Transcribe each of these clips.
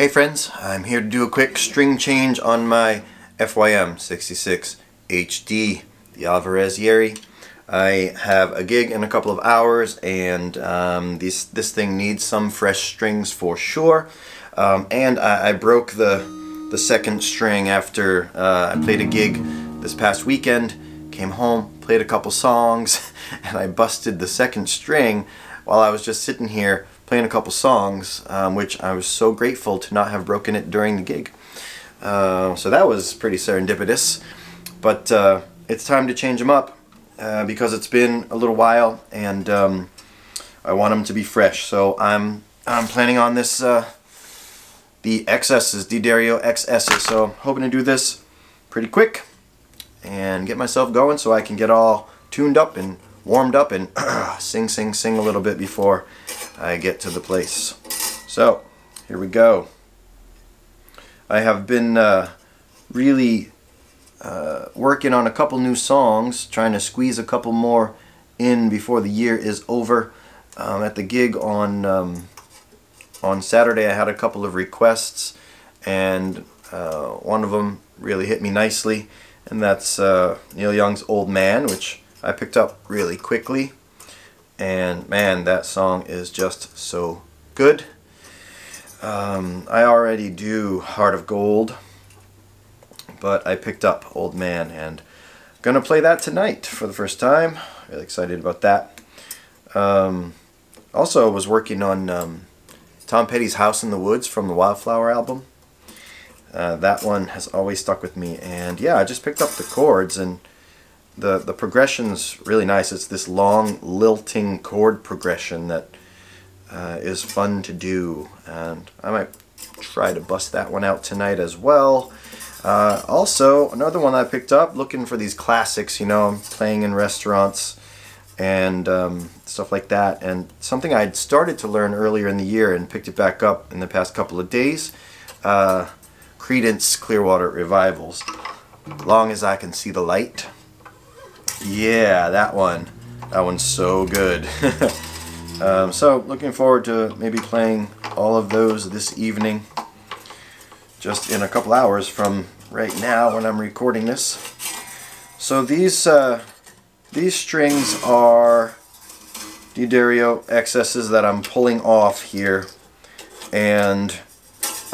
Hey friends, I'm here to do a quick string change on my FYM66HD, the Alvarez Yairi. I have a gig in a couple of hours, and this thing needs some fresh strings for sure. And I broke the second string after I played a gig this past weekend, came home, played a couple songs, and I busted the second string while I was just sitting here playing a couple songs, which I was so grateful to not have broken it during the gig. So that was pretty serendipitous, but it's time to change them up because it's been a little while, and I want them to be fresh. So I'm planning on this the XS's, D'Addario XS's. So I'm hoping to do this pretty quick and get myself going so I can get all tuned up and warmed up and sing a little bit before I get to the place. So here we go. I have been really working on a couple new songs, trying to squeeze a couple more in before the year is over. At the gig on Saturday, I had a couple of requests, and one of them really hit me nicely, and that's Neil Young's Old Man, which I picked up really quickly. And man, that song is just so good. I already do Heart of Gold, but I picked up Old Man, and I'm gonna play that tonight for the first time. Really excited about that. Also was working on Tom Petty's House in the Woods from the Wildflower album. That one has always stuck with me, and yeah, I just picked up the chords, and the progression's really nice. It's this long lilting chord progression that is fun to do, and I might try to bust that one out tonight as well. Also, another one I picked up, looking for these classics, you know, I'm playing in restaurants and stuff like that, and something I'd started to learn earlier in the year and picked it back up in the past couple of days, Creedence Clearwater Revival's Long as I Can See the Light. Yeah, that one. That one's so good. So looking forward to maybe playing all of those this evening, just in a couple hours from right now when I'm recording this. So these strings are D'Addario XS's that I'm pulling off here, and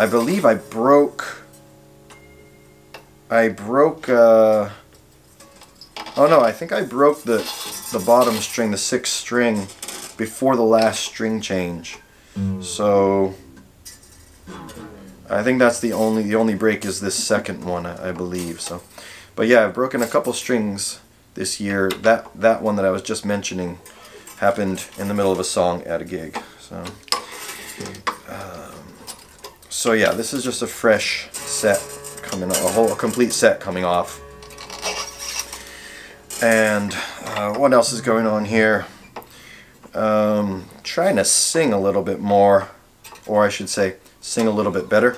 I believe I broke oh no, I think I broke the bottom string, the 6th string, before the last string change. So I think that's the only break is this second one, I believe. So, but yeah, I've broken a couple strings this year. That one that I was just mentioning happened in the middle of a song at a gig. So yeah, this is just a fresh set coming, a complete set coming off. And what else is going on here? Trying to sing a little bit more, or I should say sing a little bit better.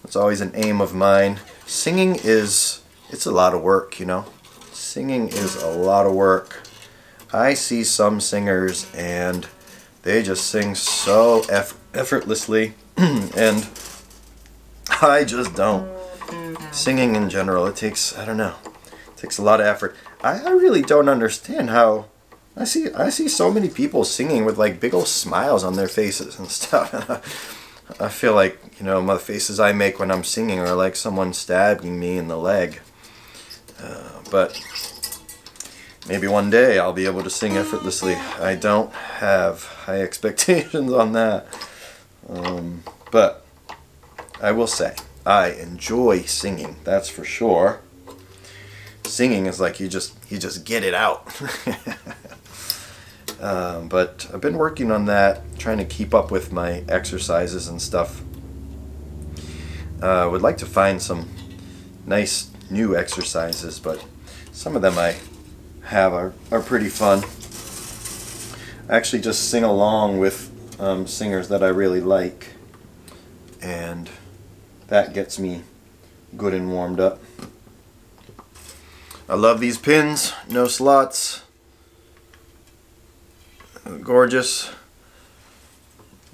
That's always an aim of mine. Singing it's a lot of work, you know. Singing is a lot of work. I see some singers and they just sing so effortlessly and I just don't. Singing in general, it takes, I don't know, it takes a lot of effort. I really don't understand how I see so many people singing with like big old smiles on their faces and stuff. I feel like, you know, my faces I make when I'm singing are like someone stabbing me in the leg. But maybe one day I'll be able to sing effortlessly. I don't have high expectations on that. But I will say, I enjoy singing, that's for sure. Singing is like you just get it out. But I've been working on that, trying to keep up with my exercises and stuff. Would like to find some nice new exercises, but some of them I have are pretty fun. I actually just sing along with singers that I really like, and that gets me good and warmed up. I love these pins, no slots. Gorgeous.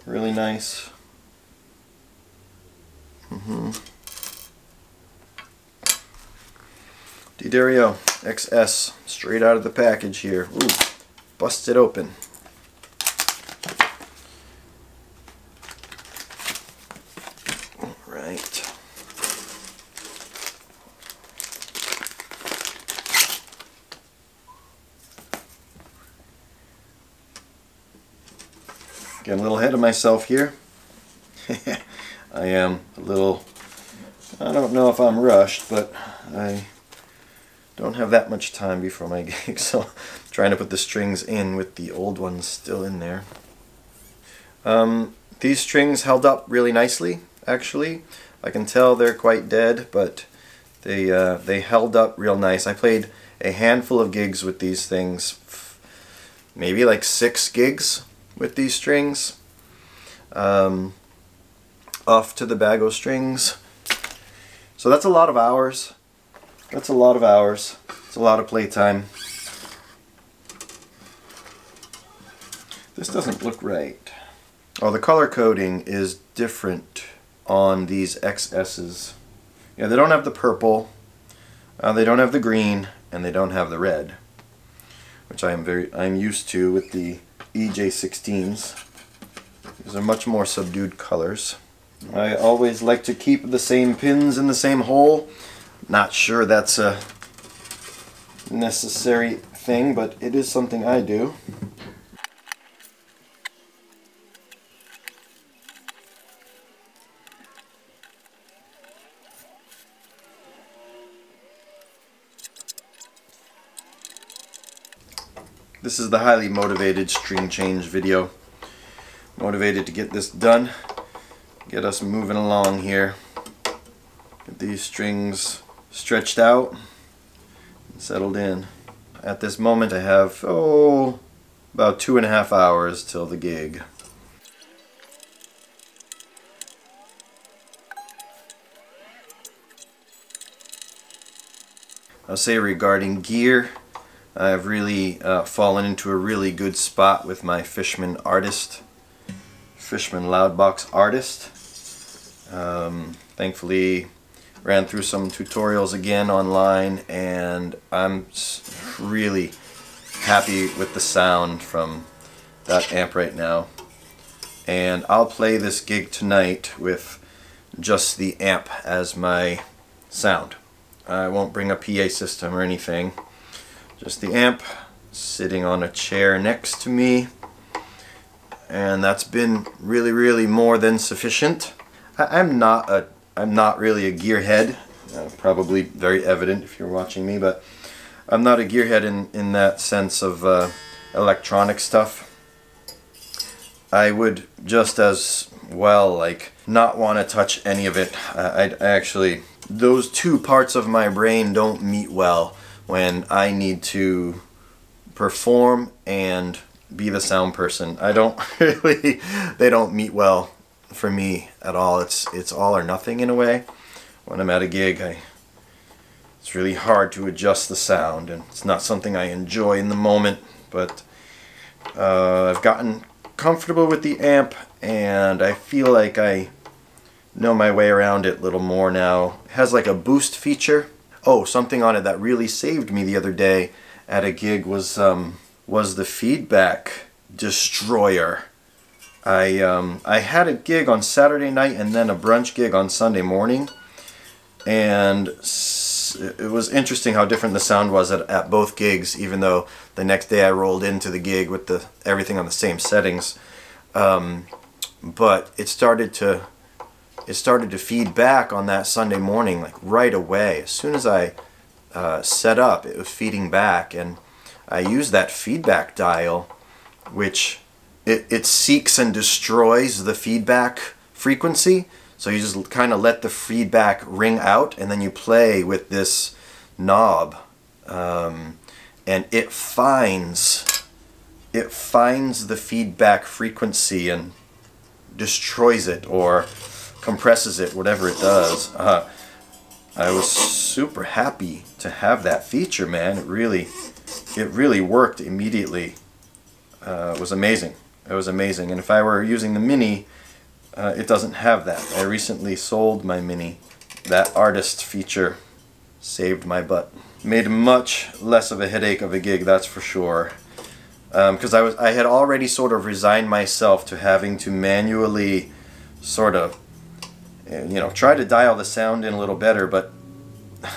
Really nice. D'Addario XS, straight out of the package here. Ooh, busted open. Alright. Getting a little ahead of myself here. I am a little, I don't know if I'm rushed, but I don't have that much time before my gig, so I'm trying to put the strings in with the old ones still in there. These strings held up really nicely, actually. I can tell they're quite dead, but they held up real nice. I played a handful of gigs with these things, maybe like 6 gigs with these strings. Off to the bago strings. So that's a lot of hours. That's a lot of hours. It's a lot of playtime. This doesn't look right. Oh, the color coding is different on these XS's. Yeah, they don't have the purple, they don't have the green, and they don't have the red, which I'm used to with the EJ16s. These are much more subdued colors. I always like to keep the same pins in the same hole. Not sure that's a necessary thing, but it is something I do. This is the highly motivated string change video. Motivated to get this done. Get us moving along here. Get these strings stretched out and settled in. At this moment I have, about 2.5 hours till the gig. I'll say regarding gear, I've really fallen into a really good spot with my Fishman Loudbox Artist. Thankfully ran through some tutorials again online, and I'm really happy with the sound from that amp right now. And I'll play this gig tonight with just the amp as my sound. I won't bring a PA system or anything. Just the amp sitting on a chair next to me, and that's been really more than sufficient. I'm not really a gearhead, probably very evident if you're watching me, but I'm not a gearhead in that sense of electronic stuff. I would just as well not want to touch any of it. I actually, those two parts of my brain don't meet well when I need to perform and be the sound person. I don't really, they don't meet well for me at all. It's all or nothing in a way. When I'm at a gig, it's really hard to adjust the sound, and it's not something I enjoy in the moment, but I've gotten comfortable with the amp, and I feel like I know my way around it a little more now. It has like a boost feature. Oh, something on it that really saved me the other day at a gig was the feedback destroyer. I had a gig on Saturday night and then a brunch gig on Sunday morning, and it was interesting how different the sound was at both gigs, even though the next day I rolled into the gig with everything on the same settings. But it started to feed back on that Sunday morning, like right away. As soon as I set up, it was feeding back, and I used that feedback dial, which it seeks and destroys the feedback frequency. So you just kind of let the feedback ring out, and then you play with this knob, and it finds the feedback frequency and destroys it or compresses it, whatever it does. I was super happy to have that feature, man. It really worked immediately. It was amazing. It was amazing. And if I were using the Mini, it doesn't have that. I recently sold my Mini. That artist feature saved my butt. Made much less of a headache of a gig, that's for sure. Because I had already sort of resigned myself to having to manually sort of, you know, try to dial the sound in a little better, but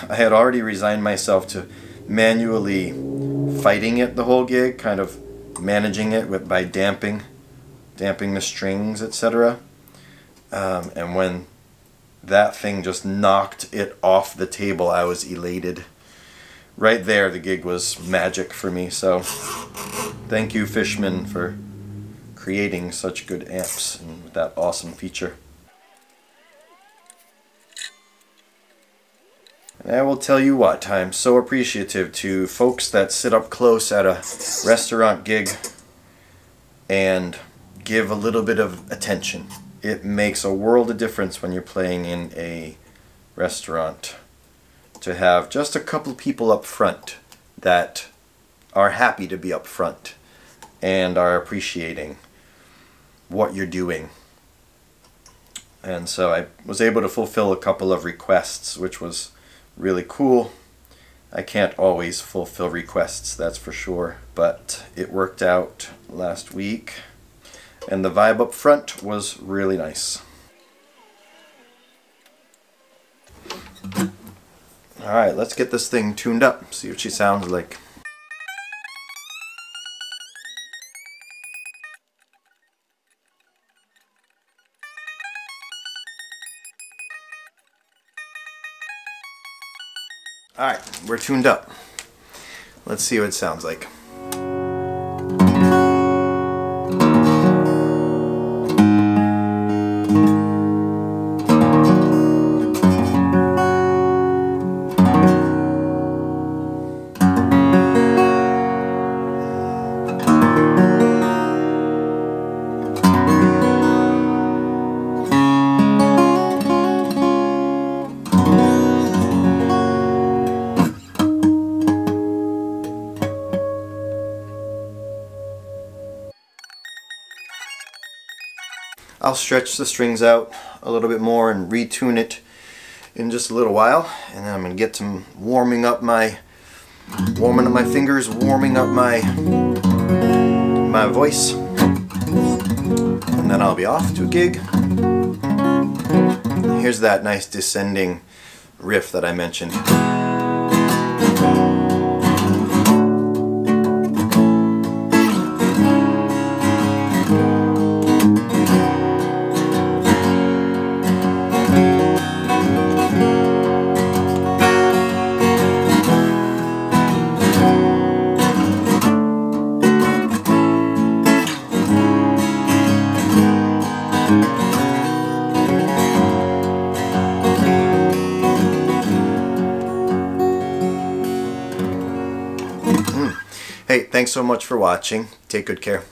I had already resigned myself to manually fighting it the whole gig, kind of managing it by damping the strings, etc. And when that thing just knocked it off the table, I was elated. Right there, the gig was magic for me. So thank you, Fishman, for creating such good amps and with that awesome feature. And I will tell you what, I'm so appreciative to folks that sit up close at a restaurant gig and give a little bit of attention. It makes a world of difference when you're playing in a restaurant to have just a couple people up front that are happy to be up front and are appreciating what you're doing. And so I was able to fulfill a couple of requests, which was really cool. I can't always fulfill requests, that's for sure, but it worked out last week. And the vibe up front was really nice. Alright, let's get this thing tuned up, see what she sounds like. Alright, we're tuned up. Let's see what it sounds like. I'll stretch the strings out a little bit more and retune it in just a little while, and then I'm going to get some warming up my fingers, warming up my voice, and then I'll be off to a gig. Here's that nice descending riff that I mentioned. Hey, thanks so much for watching. Take good care.